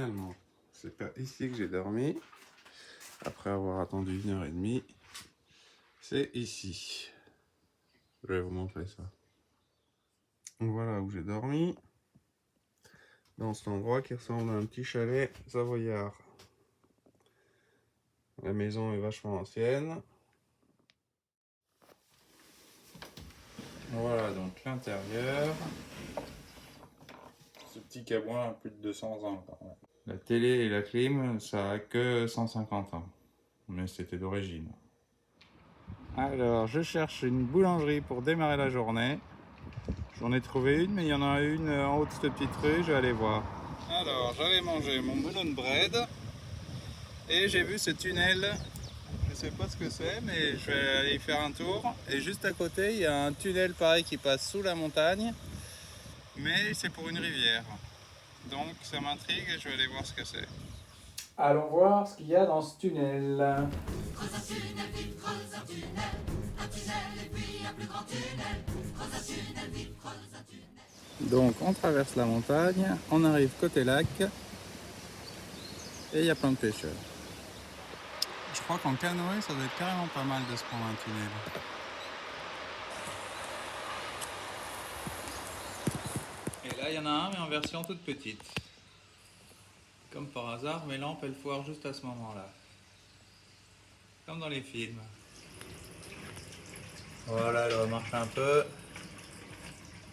finalement, c'est pas ici que j'ai dormi. Après avoir attendu 1h30, c'est ici. Je vais vous montrer ça. Voilà où j'ai dormi. Dans cet endroit qui ressemble à un petit chalet savoyard. La maison est vachement ancienne. Voilà donc l'intérieur. Ce petit caboin a plus de 200 ans quand même. La télé et la clim, ça a que 150 ans. Mais c'était d'origine. Alors, je cherche une boulangerie pour démarrer la journée. J'en ai trouvé une, mais il y en a une en haut de cette petite rue, je vais aller voir. Alors, j'allais manger mon melon bread et j'ai vu ce tunnel. Je sais pas ce que c'est, mais je vais aller y faire un tour. Et juste à côté, il y a un tunnel pareil qui passe sous la montagne, mais c'est pour une rivière. Donc ça m'intrigue et je vais aller voir ce que c'est. Allons voir ce qu'il y a dans ce tunnel. Creuse un tunnel, vite, creuse un tunnel. Un tunnel et puis un plus grand tunnel. Creuse un tunnel, vite, creuse un tunnel. Donc on traverse la montagne, on arrive côté lac et il y a plein de pêcheurs. Je crois qu'en canoë ça doit être carrément pas mal de se prendre un tunnel. Et là il y en a un mais en version toute petite. Comme par hasard, mes lampes elles foirent juste à ce moment-là. Comme dans les films. Voilà, elle remarche un peu.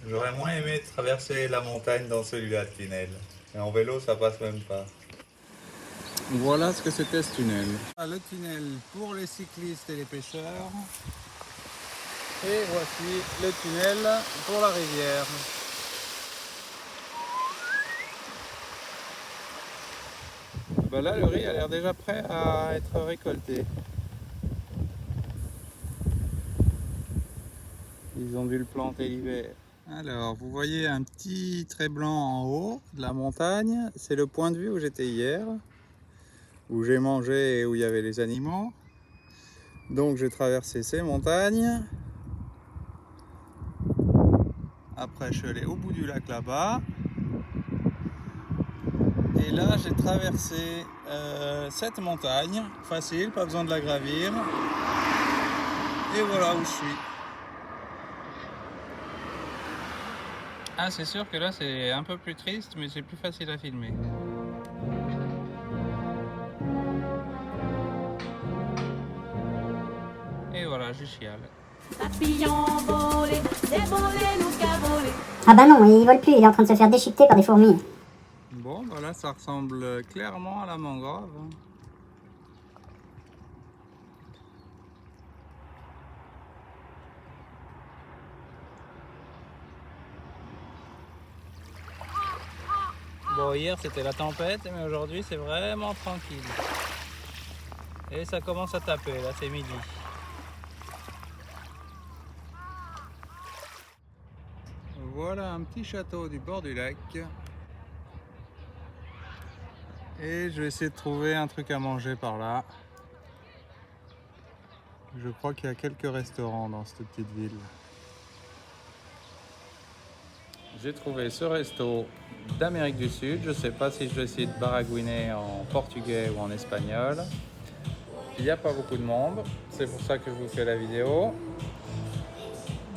J'aurais moins aimé traverser la montagne dans celui-là de tunnel. Et en vélo, ça passe même pas. Voilà ce que c'était ce tunnel. Le tunnel pour les cyclistes et les pêcheurs. Et voici le tunnel pour la rivière. Bah là, le riz a l'air déjà prêt à être récolté. Ils ont dû le planter l'hiver. Alors, vous voyez un petit trait blanc en haut de la montagne. C'est le point de vue où j'étais hier, où j'ai mangé et où il y avait les animaux. Donc, j'ai traversé ces montagnes. Après, je suis allé au bout du lac là-bas. Et là, j'ai traversé cette montagne. Facile, pas besoin de la gravir. Et voilà où je suis. Ah, c'est sûr que là, c'est un peu plus triste, mais c'est plus facile à filmer. Et voilà, je chiale. Papillon volé, dévolé, nous cavolé. Ah bah non, il vole plus, il est en train de se faire déchiqueter par des fourmis. Bon, bah là, ça ressemble clairement à la mangrove. Bon, hier c'était la tempête, mais aujourd'hui c'est vraiment tranquille. Et ça commence à taper, là c'est midi. Voilà un petit château du bord du lac. Et je vais essayer de trouver un truc à manger par là. Je crois qu'il y a quelques restaurants dans cette petite ville. J'ai trouvé ce resto d'Amérique du Sud. Je ne sais pas si je vais essayer de baragouiner en portugais ou en espagnol. Il n'y a pas beaucoup de monde, c'est pour ça que je vous fais la vidéo.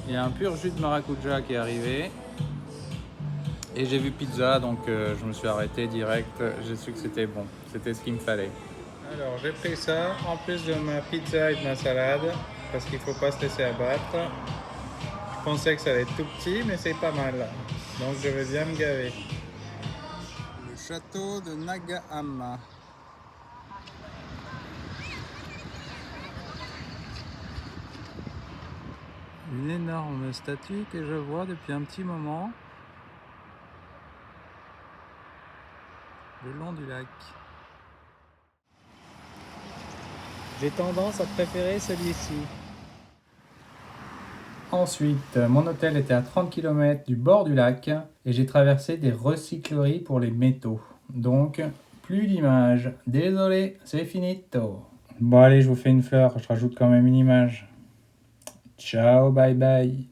Il y a un pur jus de maracuja qui est arrivé. Et j'ai vu pizza, donc je me suis arrêté direct. J'ai su que c'était bon, c'était ce qu'il me fallait. Alors j'ai pris ça en plus de ma pizza et de ma salade, parce qu'il ne faut pas se laisser abattre. Je pensais que ça allait être tout petit, mais c'est pas mal. Donc je vais bien me gaver. Le château de Nagahama. Une énorme statue que je vois depuis un petit moment. Le long du lac. J'ai tendance à préférer celui-ci. Ensuite, mon hôtel était à 30 km du bord du lac et j'ai traversé des recycleries pour les métaux. Donc, plus d'images. Désolé, c'est finito. Bon allez, je vous fais une fleur, je rajoute quand même une image. Ciao, bye bye.